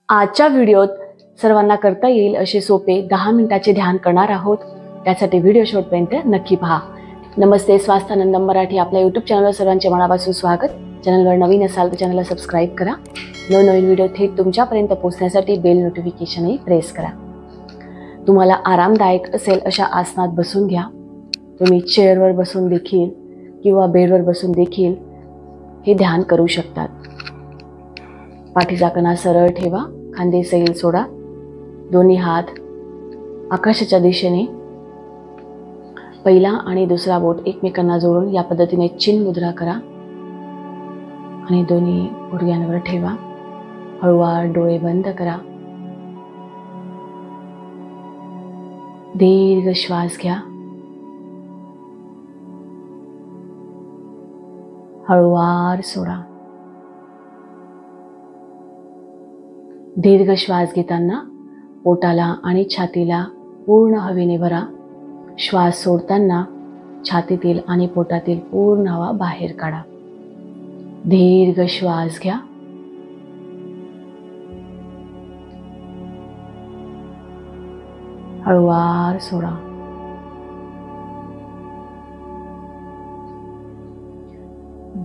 आजच्या व्हिडिओत सर्वांना करता येईल असे सोपे 10 मिनिटाचे ध्यान करणार आहोत. त्यासाठी व्हिडिओ शेवटपर्यंत नक्की पहा. नमस्ते, स्वास्थानंदम मराठी आपल्या यूट्यूब चॅनलवर सर्वांचे मनापासून स्वागत. चॅनलवर नवीन असाल तर चॅनलला सबस्क्राईब करा. नवनवीन व्हिडिओ थेट तुमच्यापर्यंत पोहोचण्यासाठी बेल नोटिफिकेशनही प्रेस करा. तुम्हाला आरामदायक असेल अशा आसनात बसून घ्या. तुम्ही चेअरवर बसून देखील किंवा बेडवर बसून देखील हे ध्यान करू शकतात. पाठीचा कणा सरळ ठेवा, खांदे सैल सोडा, दोन्ही हात आकाशाच्या दिशेने, पहिला आणि दुसरा बोट एकमेकांना जोडून या पद्धतीने चिन्ह मुद्रा करा आणि दोन्ही गुडघ्यांवर ठेवा. हळूवार डोळे बंद करा. दीर्घ श्वास घ्या. हळूवार सोडा. दीर्घ श्वास घेताना पोटाला आणि छातीला पूर्ण हवेने भरा. श्वास सोडताना छातीतील आणि पोटातील पूर्ण हवा बाहेर काढा. दीर्घ श्वास घ्या. हळूवार सोडा.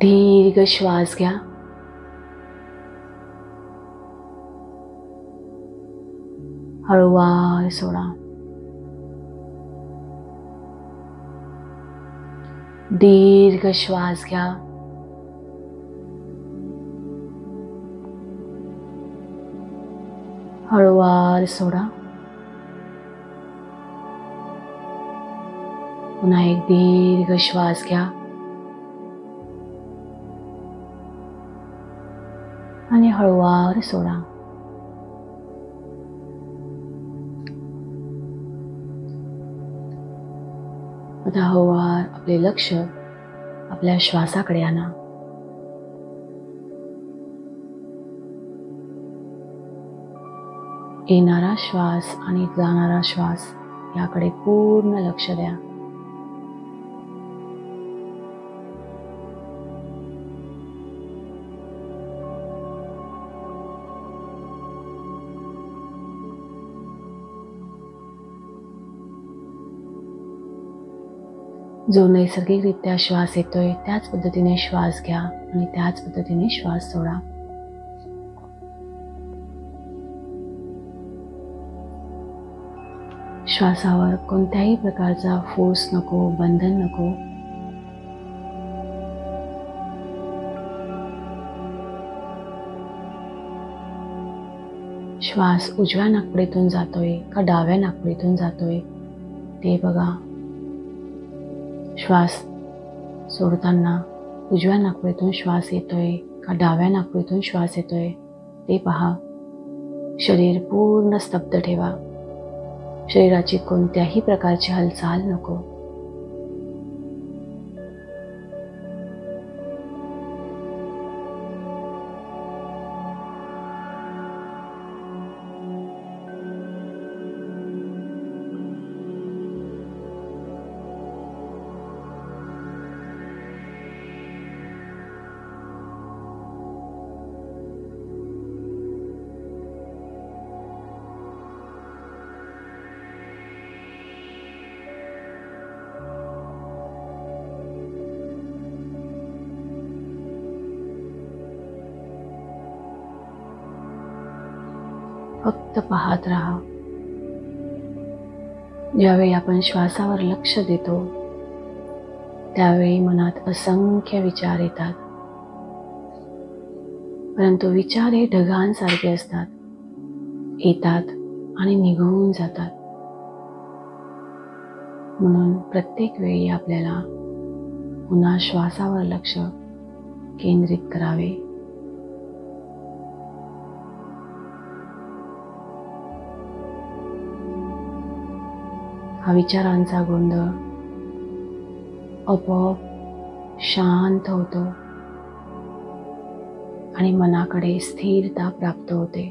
दीर्घ श्वास घ्या. हळूवार सोडा. दीर्घ श्वास घ्या. हळूवार सोडा. पुन्हा एक दीर्घ श्वास घ्या आणि हळूवार सोडा. आता हळूवार आपले लक्ष आपल्या श्वासाकडे आणा. येणारा श्वास आणि जाणारा श्वास याकडे पूर्ण लक्ष द्या. जो नैसर्गिकरित्या श्वास येतोय त्याच पद्धतीने श्वास घ्या आणि त्याच पद्धतीने श्वास सोडा. श्वासावर कोणत्याही प्रकारचा फोर्स नको, बंधन नको. श्वास उजव्या नाकपुडीतून जातोय का डाव्या नाकपुडीतून जातोय ते बघा. श्वास सोडताना उजव्या नाकपुडीतून श्वास येतोय का डाव्या नाकपुडीतून श्वास येतोय ते पहा. शरीर पूर्ण स्तब्ध ठेवा. शरीराची कोणत्याही प्रकारची हालचाल नको. फक्त पाहत राहा. ज्यावेळी आपण श्वासावर लक्ष देतो त्यावेळी मनात असंख्य विचार येतात, परंतु विचार हे ढगांसारखे असतात. येतात आणि निघून जातात. म्हणून प्रत्येक वेळी आपल्याला पुन्हा श्वासावर लक्ष केंद्रित करावे. हा विचारांचा गोंधळ आपोआप शांत होतो आणि मनाकडे स्थिरता प्राप्त होते.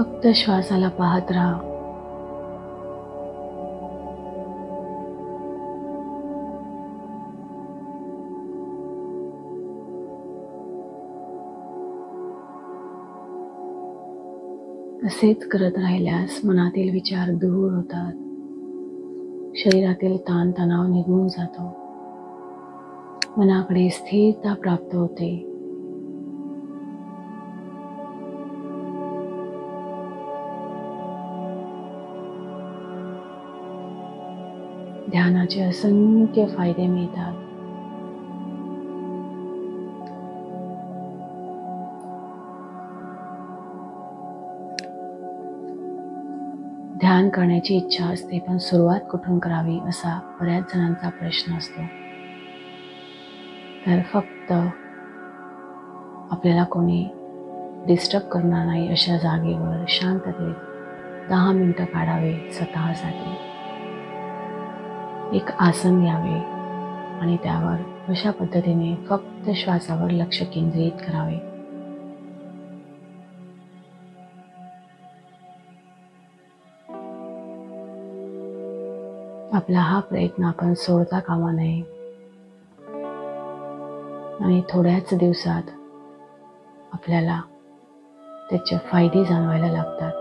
फक्त श्वासाला पाहत राहा. असेच करत राहिल्यास मनातील विचार दूर होतात, शरीरातील ताणतणाव निघून जातो, मनाकडे स्थिरता प्राप्त होते. ध्यानाचे असंख्य फायदे मिळतात. ध्यान करण्याची इच्छा असते, पण सुरुवात कुठून करावी असा बऱ्याच जणांचा प्रश्न असतो. तर फक्त आपल्याला कोणी डिस्टर्ब करणार नाही अशा जागेवर शांततेत 10 मिनिटं काढावे. स्वतःसाठी एक आसन घ्यावे आणि त्यावर अशा पद्धतीने फक्त श्वासावर लक्ष केंद्रित करावे. आपला हा प्रयत्न आपण सोडता कामा नये आणि थोड्याच दिवसात आपल्याला त्याचे फायदे जाणवायला लागतात.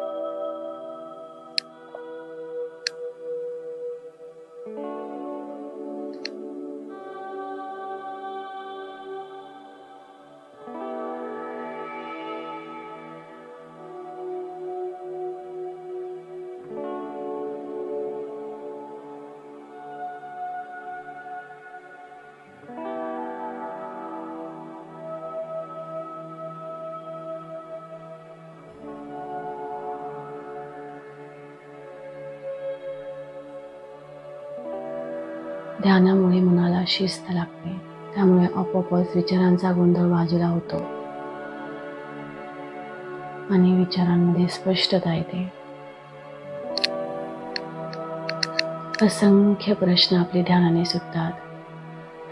ध्यानामुळे मनाला शिस्त लागते, त्यामुळे आपोआपच विचारांचा गोंधळ बाजूला होतो आणि विचारांमध्ये स्पष्टता येते. असंख्य प्रश्न आपले ध्यानाने सुटतात.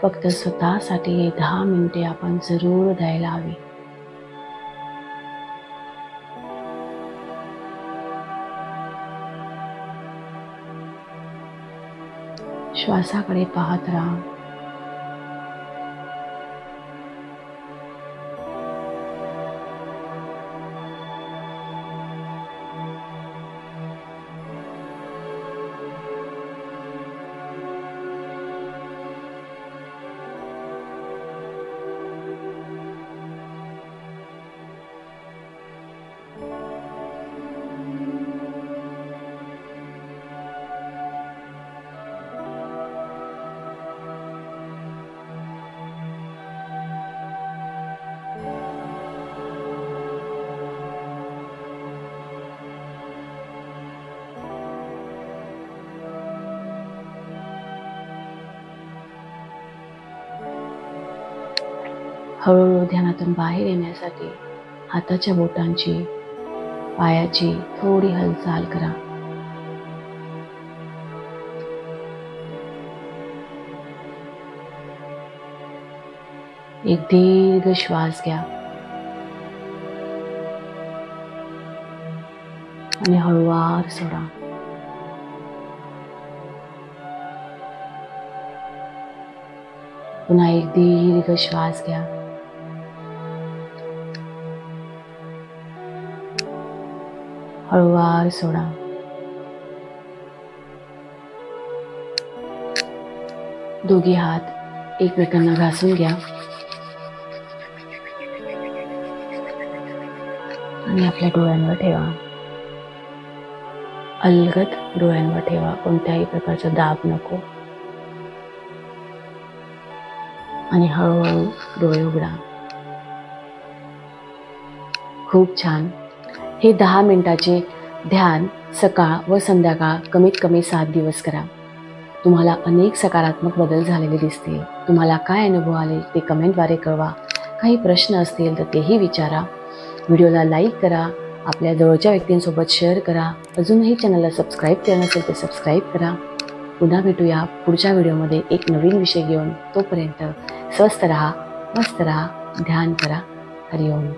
फक्त स्वतःसाठी 10 मिनिटे आपण जरूर द्यायला हवी. श्वासाकडे पाहत राहा. हळूहळू ध्यानातून बाहेर येण्यासाठी हाताच्या बोटांची, पायाची थोडी हालचाल करा. एक दीर्घ श्वास घ्या आणि हळूवार सोडा. पुन्हा एक दीर्घ श्वास घ्या हळूवार सोडा. दोघी हात एकमेकांना घासून घ्या आणि आपल्या डोळ्यांवर ठेवा. अलगद डोळ्यांवर ठेवा, कोणत्याही प्रकारचा दाब नको. आणि हळूहळू डोळे उघडा. खूप छान. हे 10 मिनिटाचे ध्यान सकाळ व संध्याकाळ कमीत कमी 7 दिवस करा. तुम्हाला अनेक सकारात्मक बदल झालेले दिसतील. तुम्हाला काय अनुभव आले ते कमेंटद्वारे कळवा. काही प्रश्न असतील तर तेही विचारा. व्हिडिओला लाईक करा, आपल्या जवळच्या व्यक्तींसोबत शेअर करा. अजूनही चॅनलला सबस्क्राईब केलं नसेल तर सबस्क्राईब करा. पुन्हा भेटूया पुढच्या व्हिडिओमध्ये एक नवीन विषय घेऊन. तोपर्यंत स्वस्थ रहा, मस्त रहा, ध्यान करा. हरिओम.